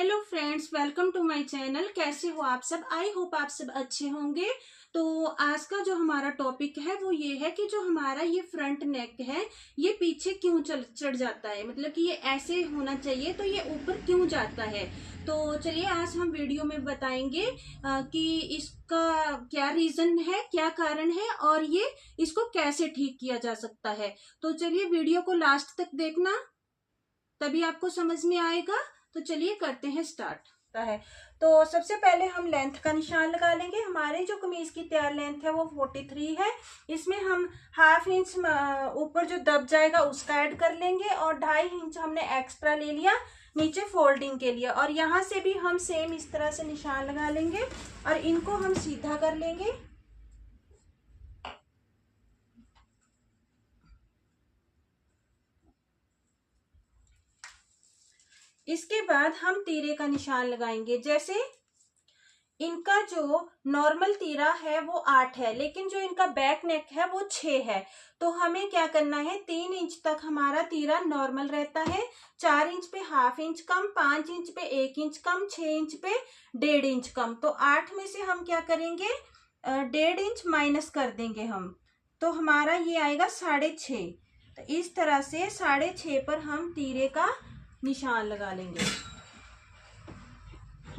Hello friends, welcome to my channel. कैसे हो आप सब? आई होप आप सब अच्छे होंगे। तो आज का जो हमारा टॉपिक है वो ये है कि जो हमारा ये फ्रंट नेक है ये पीछे क्यों चढ़ जाता है, मतलब कि ये ऐसे होना चाहिए तो ये ऊपर क्यों जाता है। तो चलिए आज हम वीडियो में बताएंगे कि इसका क्या रीजन है, क्या कारण है और ये इसको कैसे ठीक किया जा सकता है। तो चलिए वीडियो को लास्ट तक देखना, तभी आपको समझ में आएगा। तो चलिए करते हैं स्टार्ट है। तो सबसे पहले हम लेंथ का निशान लगा लेंगे। हमारे जो कमीज की तैयार लेंथ है वो 43 है। इसमें हम ½ इंच ऊपर जो दब जाएगा उसका ऐड कर लेंगे और 2.5 इंच हमने एक्स्ट्रा ले लिया नीचे फोल्डिंग के लिए, और यहाँ से भी हम सेम इस तरह से निशान लगा लेंगे और इनको हम सीधा कर लेंगे। इसके बाद हम तीरे का निशान लगाएंगे। जैसे इनका जो नॉर्मल तीरा है वो 8 है, लेकिन जो इनका बैक नेक है वो 6 है। तो हमें क्या करना है, 3 इंच तक हमारा तीरा नॉर्मल रहता है, 4 इंच पे ½ इंच कम, 5 इंच पे 1 इंच कम, 6 इंच पे 1.5 इंच कम। तो 8 में से हम क्या करेंगे, 1.5 इंच माइनस कर देंगे हम, तो हमारा ये आएगा 6.5। तो इस तरह से 6.5 पर हम तीरे का निशान लगा लेंगे।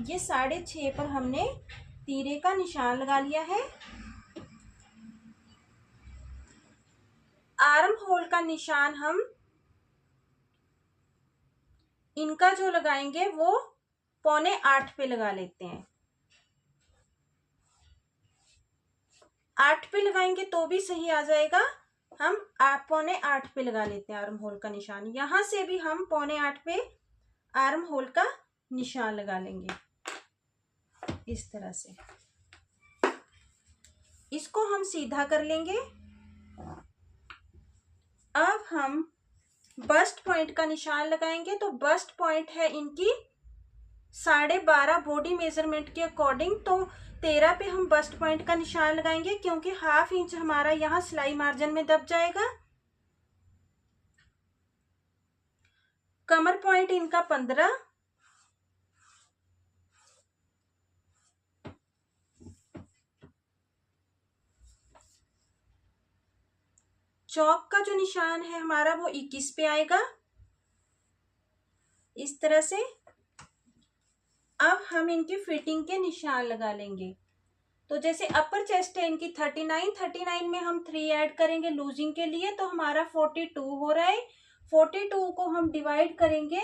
ये 6.5 पर हमने तीरे का निशान लगा लिया है। आर्म होल का निशान हम इनका जो लगाएंगे वो 7.25 पे लगा लेते हैं। 8 पे लगाएंगे तो भी सही आ जाएगा, हम 7.25 पे लगा लेते हैं आर्म होल का निशान। यहां से भी हम 7.25 पे आर्म होल का निशान लगा लेंगे इस तरह से। इसको हम सीधा कर लेंगे। अब हम बस्ट पॉइंट का निशान लगाएंगे। तो बस्ट पॉइंट है इनकी 12.5 बॉडी मेजरमेंट के अकॉर्डिंग। तो 13 पे हम बस्ट पॉइंट का निशान लगाएंगे, क्योंकि ½ इंच हमारा यहाँ सिलाई मार्जिन में दब जाएगा। कमर पॉइंट इनका 15, चौक का जो निशान है हमारा वो 21 पे आएगा इस तरह से। अब हम इनकी फिटिंग के निशान लगा लेंगे। तो जैसे अपर चेस्ट है इनकी 39 में हम 3 ऐड करेंगे लूजिंग के लिए, तो हमारा 42 हो रहा है। 42 को हम डिवाइड करेंगे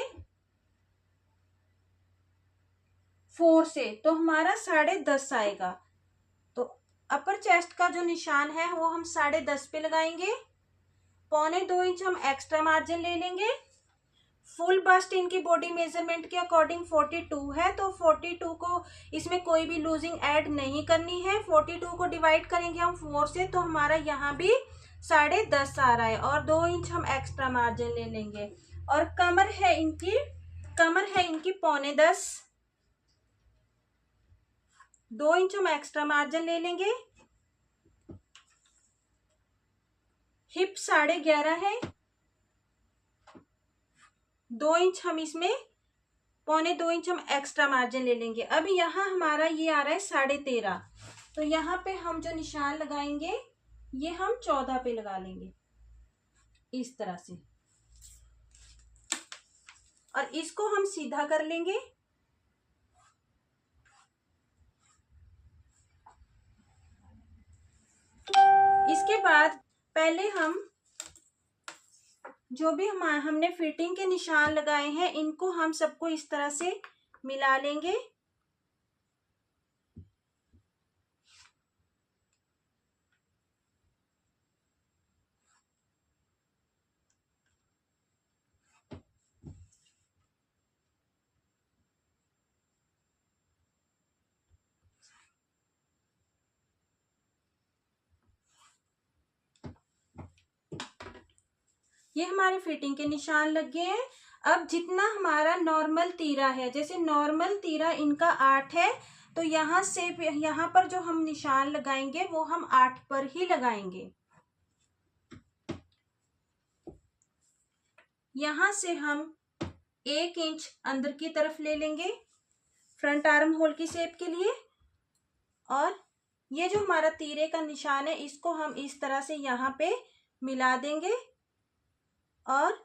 4 से, तो हमारा 10.5 आएगा। तो अपर चेस्ट का जो निशान है वो हम 10.5 पे लगाएंगे। 1.25 इंच हम एक्स्ट्रा मार्जिन ले लेंगे। फुल बस्ट इनकी बॉडी मेजरमेंट के अकॉर्डिंग 42 है, तो 42 को इसमें कोई भी लूजिंग ऐड नहीं करनी है। 42 को डिवाइड करेंगे हम 4 से, तो हमारा यहाँ भी 10.5 आ रहा है और 2 इंच हम एक्स्ट्रा मार्जिन ले लेंगे। और कमर है इनकी 9.25, 2 इंच हम एक्स्ट्रा मार्जिन ले लेंगे। हिप 11.5 है, 2 इंच हम इसमें 1.25 इंच हम एक्स्ट्रा मार्जिन ले लेंगे। अब यहाँ हमारा ये आ रहा है 13.5, तो यहाँ पे हम जो निशान लगाएंगे ये हम 14 पे लगा लेंगे इस तरह से, और इसको हम सीधा कर लेंगे। इसके बाद पहले हम जो भी हमने फिटिंग के निशान लगाए हैं इनको हम सबको इस तरह से मिला लेंगे। ये हमारे फिटिंग के निशान लग गए हैं। अब जितना हमारा नॉर्मल तीरा है, जैसे नॉर्मल तीरा इनका 8 है, तो यहाँ से यहाँ पर जो हम निशान लगाएंगे वो हम 8 पर ही लगाएंगे। यहाँ से हम 1 इंच अंदर की तरफ ले लेंगे फ्रंट आर्म होल की शेप के लिए। और ये जो हमारा तीरे का निशान है इसको हम इस तरह से यहाँ पे मिला देंगे और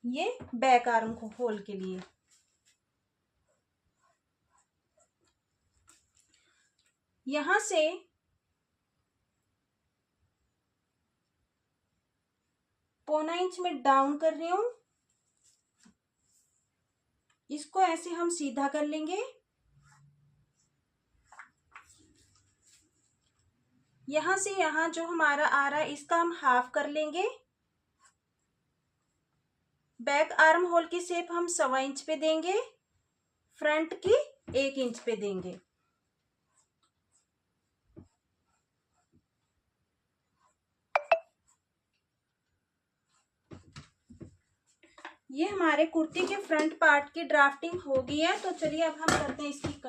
ये बैक आर्म होल के लिए। यहां से पौना इंच में डाउन कर रही हूं, इसको ऐसे हम सीधा कर लेंगे। यहां से यहां जो हमारा आ रहा है इसका हम हाफ कर लेंगे। बैक आर्म होल की शेप हम 1.25 इंच पे देंगे, फ्रंट की 1 इंच पे देंगे। ये हमारे कुर्ती के फ्रंट पार्ट की ड्राफ्टिंग हो गई है। तो चलिए अब हम करते हैं इसकी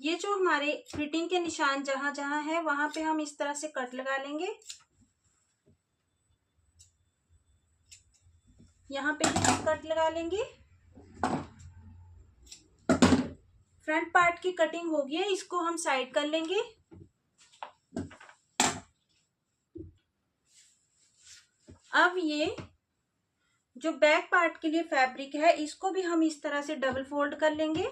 ये जो हमारे फिटिंग के निशान जहां जहां है वहां पे हम इस तरह से कट लगा लेंगे। यहाँ पे भी कट लगा लेंगे। फ्रंट पार्ट की कटिंग हो गई है, इसको हम साइड कर लेंगे। अब ये जो बैक पार्ट के लिए फैब्रिक है इसको भी हम इस तरह से डबल फोल्ड कर लेंगे।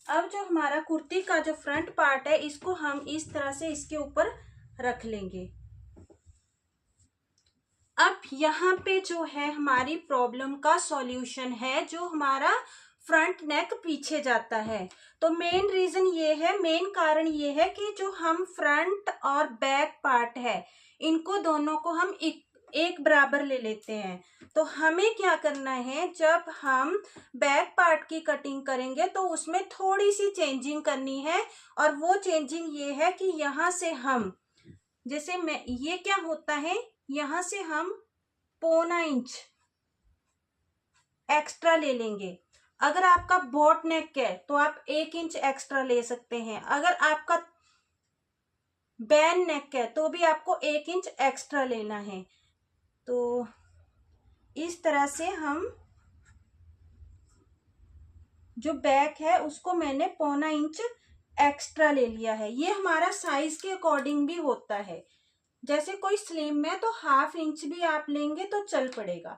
अब जो हमारा कुर्ती का जो फ्रंट पार्ट है इसको हम इस तरह से इसके ऊपर रख लेंगे। अब यहाँ पे जो है हमारी प्रॉब्लम का सॉल्यूशन है, जो हमारा फ्रंट नेक पीछे जाता है। तो मेन रीजन ये है, मेन कारण ये है कि जो हम फ्रंट और बैक पार्ट है इनको दोनों को हम एक बराबर ले लेते हैं। तो हमें क्या करना है, जब हम बैक पार्ट की कटिंग करेंगे तो उसमें थोड़ी सी चेंजिंग करनी है। और वो चेंजिंग ये है कि यहाँ से हम जैसे ये क्या होता है, यहाँ से हम पौना इंच एक्स्ट्रा ले लेंगे। अगर आपका बोट नेक है तो आप 1 इंच एक्स्ट्रा ले सकते हैं। अगर आपका बैन नेक है तो भी आपको 1 इंच एक्स्ट्रा लेना है। तो इस तरह से हम जो बैक है उसको मैंने पौना इंच एक्स्ट्रा ले लिया है। ये हमारा साइज के अकॉर्डिंग भी होता है। जैसे कोई स्लिम है तो 1/2 इंच भी आप लेंगे तो चल पड़ेगा।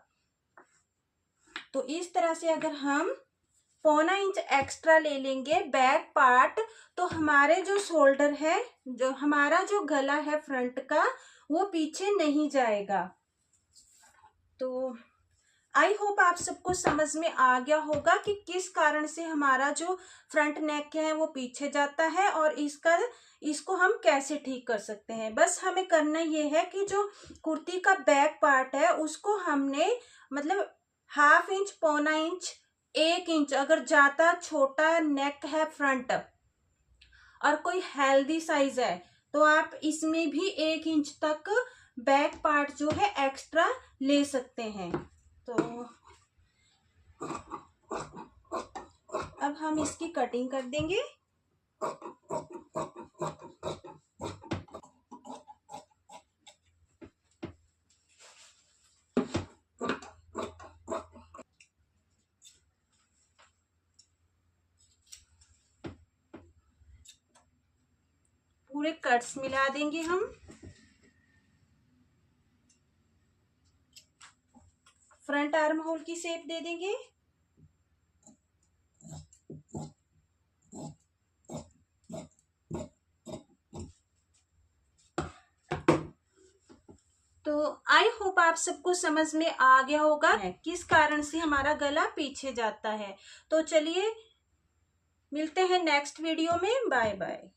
तो इस तरह से अगर हम पौना इंच एक्स्ट्रा ले लेंगे बैक पार्ट, तो हमारे जो शोल्डर है, जो हमारा जो गला है फ्रंट का, वो पीछे नहीं जाएगा। तो आई होप आप सबको समझ में आ गया होगा कि किस कारण से हमारा जो फ्रंट नेक है वो पीछे जाता है और इसको हम कैसे ठीक कर सकते हैं। बस हमें करना ये है कि जो कुर्ती का बैक पार्ट है उसको हमने मतलब 1/2 इंच, पौना इंच, 1 इंच, अगर ज्यादा छोटा नेक है फ्रंट और कोई हेल्दी साइज है तो आप इसमें भी 1 इंच तक बैक पार्ट जो है एक्स्ट्रा ले सकते हैं। तो अब हम इसकी कटिंग कर देंगे। पूरे कट्स मिला देंगे हम। फ्रंट आर्म होल की शेप दे देंगे। तो आई होप आप सबको समझ में आ गया होगा किस कारण से हमारा गला पीछे जाता है। तो चलिए मिलते हैं नेक्स्ट वीडियो में। Bye bye.